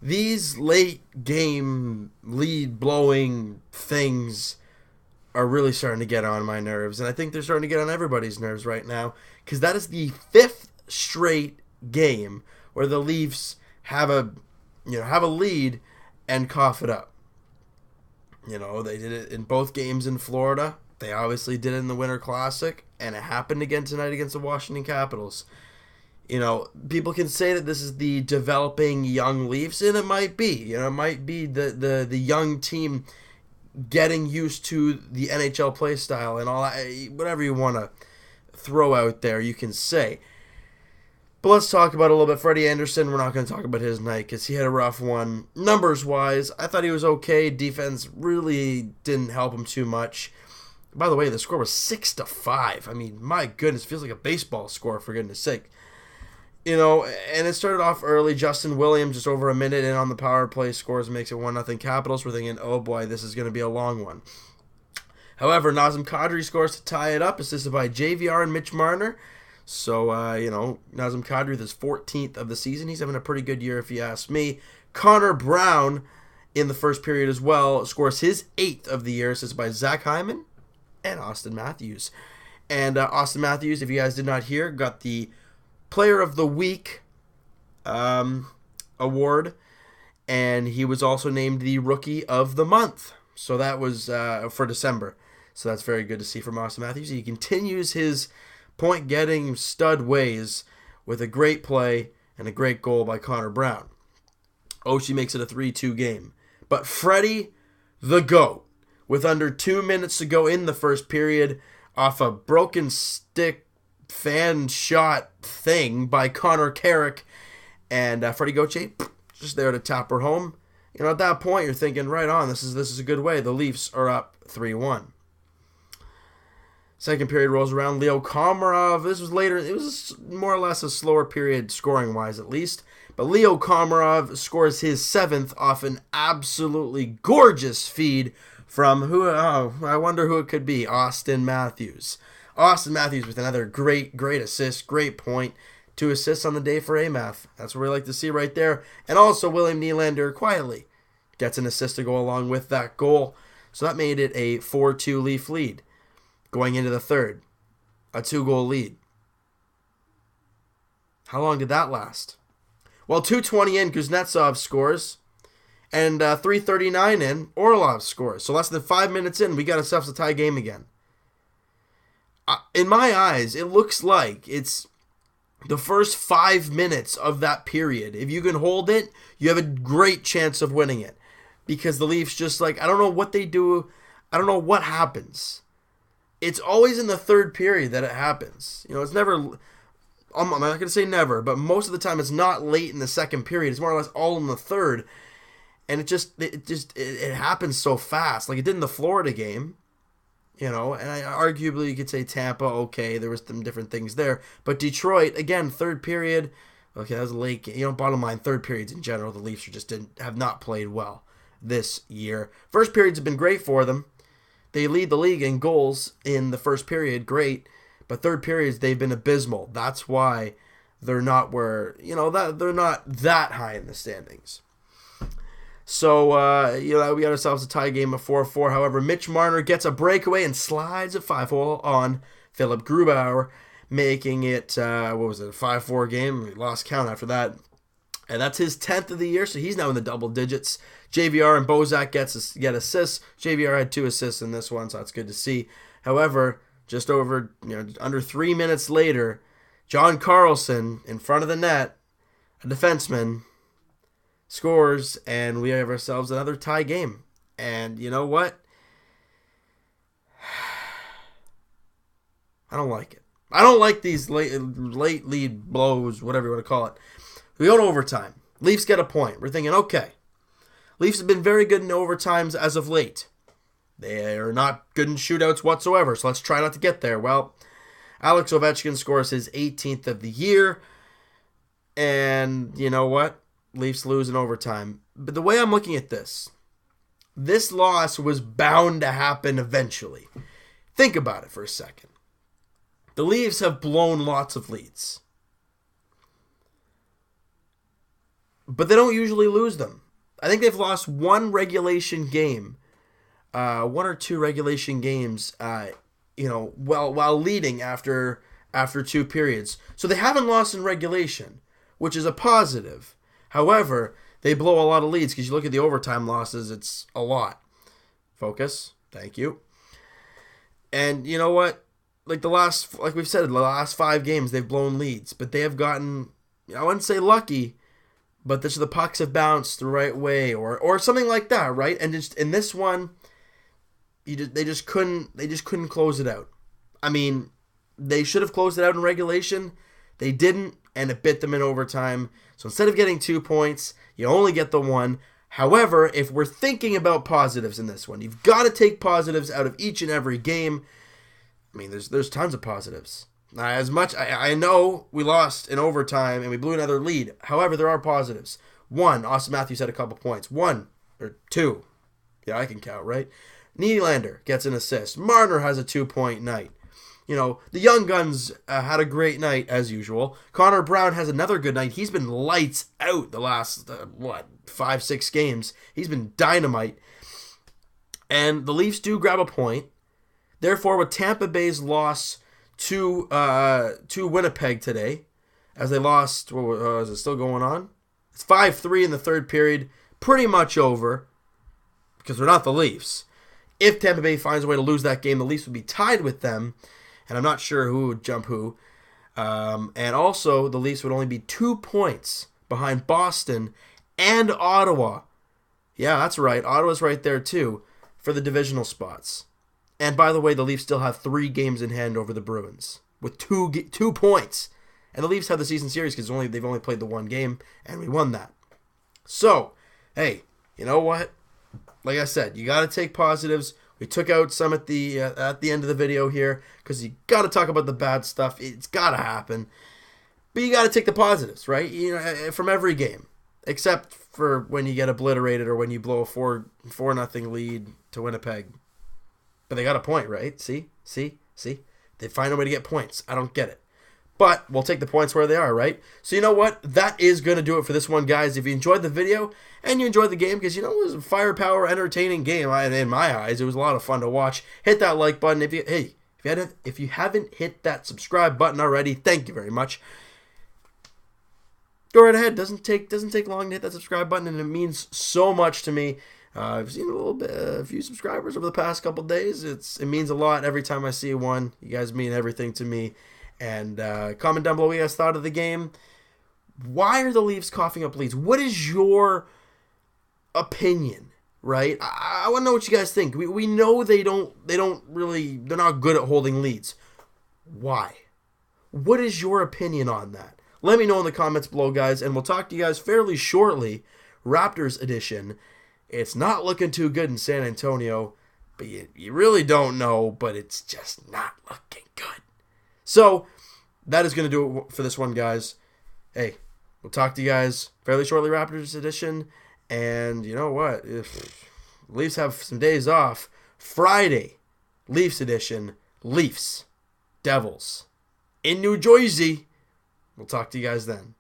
these late game lead blowing things are really starting to get on my nerves, and I think they're starting to get on everybody's nerves right now, because that is the fifth straight game where the Leafs have a lead and cough it up. They did it in both games in Florida. They obviously did it in the Winter Classic, and it happened again tonight against the Washington Capitals. People can say that this is the developing young Leafs, and it might be. It might be the young team getting used to the NHL play style and all that. Whatever you want to throw out there, you can say. But let's talk about a little bit. Freddie Anderson, we're not going to talk about his night because he had a rough one. Numbers-wise, I thought he was okay. Defense really didn't help him too much. By the way, the score was 6-5. I mean, my goodness, feels like a baseball score, for goodness sake. And it started off early. Justin Williams, just over a minute in on the power play, scores, makes it 1-0 Capitals. We're thinking, oh boy, this is going to be a long one. However, Nazem Kadri scores to tie it up, assisted by JVR and Mitch Marner. So, Nazem Kadri with his 14th of the season. He's having a pretty good year, if you ask me. Connor Brown, in the first period as well, scores his 8th of the year, assisted by Zach Hyman and Austin Matthews. And Austin Matthews, if you guys did not hear, got the Player of the Week award, and he was also named the Rookie of the Month. So that was for December. So that's very good to see from Austin Matthews. He continues his point-getting stud ways with a great play and a great goal by Connor Brown. Oshie makes it a 3-2 game. But Freddie, the GOAT, with under 2 minutes to go in the first period, off a broken stick fan shot thing by Connor Carrick, and Freddie Gauthier just there to tap her home. At that point, you're thinking, right on, this is a good way. The Leafs are up 3-1. Second period rolls around. Leo Komarov, this was later. It was more or less a slower period, scoring-wise at least. But Leo Komarov scores his 7th off an absolutely gorgeous feed from I wonder who it could be, Austin Matthews. Austin Matthews with another great assist, great point. 2 assists on the day for Amath. That's what we like to see right there. And also William Nylander quietly gets an assist to go along with that goal. So that made it a 4-2 Leaf lead. Going into the third, a 2-goal lead. How long did that last? Well, 2:20 in, Kuznetsov scores. And 3:39 in, Orlov scores. So less than 5 minutes in, we got ourselves a tie game again. In my eyes, it looks like it's the first 5 minutes of that period. If you can hold it, you have a great chance of winning it. Because the Leafs just I don't know what they do. I don't know what happens. It's always in the third period that it happens. It's never, I'm not going to say never, but most of the time it's not late in the second period. It's more or less all in the third. And it happens so fast. Like it did in the Florida game. And arguably you could say Tampa, okay, there was some different things there. But Detroit, again, third period, okay, that was a late game. Bottom line, third periods in general, the Leafs have not played well this year. First periods have been great for them. They lead the league in goals in the first period, great. But third periods, they've been abysmal. That's why they're not they're not that high in the standings. So, we got ourselves a tie game of 4-4. However, Mitch Marner gets a breakaway and slides a 5-hole on Philip Grubauer, making it, a 5-4 game. We lost count after that. And that's his 10th of the year, so he's now in the double digits. JVR and Bozak get assists. JVR had 2 assists in this one, so that's good to see. However, just over, under 3 minutes later, John Carlson, in front of the net, a defenseman, scores, and we have ourselves another tie game. And you know what? I don't like it. I don't like these late lead blows, whatever you want to call it. We go to overtime. Leafs get a point. We're thinking, okay, Leafs have been very good in overtimes as of late. They are not good in shootouts whatsoever, so let's try not to get there. Well, Alex Ovechkin scores his 18th of the year, and you know what? Leafs lose in overtime. But the way I'm looking at this loss was bound to happen eventually. Think about it for a second. The Leafs have blown lots of leads. but they don't usually lose them. I think they've lost one regulation game, one or two regulation games, while leading after 2 periods. So they haven't lost in regulation, which is a positive. However, they blow a lot of leads because you look at the overtime losses, it's a lot. Focus. Thank you. And you know what? Like we've said, the last 5 games, they've blown leads, but they have gotten, I wouldn't say lucky, but the pucks have bounced the right way or something like that, right? And just in this one, they just couldn't close it out. I mean, they should have closed it out in regulation. They didn't, and it bit them in overtime. So instead of getting 2 points, you only get the 1. However, if we're thinking about positives in this one, you've got to take positives out of each and every game. I mean, there's tons of positives. As much I know we lost in overtime and we blew another lead. However, there are positives. 1, Austin Matthews had a couple points. 1 or 2. Yeah, I can count, right? Nylander gets an assist. Marner has a 2-point night. The Young Guns had a great night, as usual. Connor Brown has another good night. He's been lights out the last, 5-6 games. He's been dynamite. And the Leafs do grab a point. Therefore, with Tampa Bay's loss to Winnipeg today, as they lost, is it still going on? It's 5-3 in the third period. Pretty much over, because they're not the Leafs. If Tampa Bay finds a way to lose that game, the Leafs would be tied with them. And I'm not sure who would jump who. And also, the Leafs would only be 2 points behind Boston and Ottawa. Yeah, that's right. Ottawa's right there, too, for the divisional spots. And by the way, the Leafs still have 3 games in hand over the Bruins with 2 points. And the Leafs have the season series because they've only played the 1 game, and we won that. So, hey, you know what? Like I said, you got to take positives. We took out some at the end of the video here because you got to talk about the bad stuff. It's got to happen. But you got to take the positives, right? From every game, except for when you get obliterated or when you blow a 4-0 lead to Winnipeg. But they got a point, right? See? They find a way to get points. I don't get it. But we'll take the points where they are, right? So you know what? That is going to do it for this one, guys. If you enjoyed the video and you enjoyed the game, because, it was a firepower, entertaining game. In my eyes, it was a lot of fun to watch. Hit that like button. If you haven't hit that subscribe button already, thank you very much. Go right ahead. Doesn't take long to hit that subscribe button, and it means so much to me. I've seen a few subscribers over the past couple days. It means a lot every time I see one. You guys mean everything to me. And comment down below what you guys thought of the game. Why are the Leafs coughing up leads? What is your opinion, right? I want to know what you guys think. We know they're not good at holding leads. Why? What is your opinion on that? Let me know in the comments below, guys, and we'll talk to you guys fairly shortly. Raptors edition. It's not looking too good in San Antonio, but you really don't know, but it's just not looking good. So, that is going to do it for this one, guys. Hey, we'll talk to you guys fairly shortly, Raptors edition. And you know what? If Leafs have some days off, Friday, Leafs edition, Leafs, Devils, in New Jersey. We'll talk to you guys then.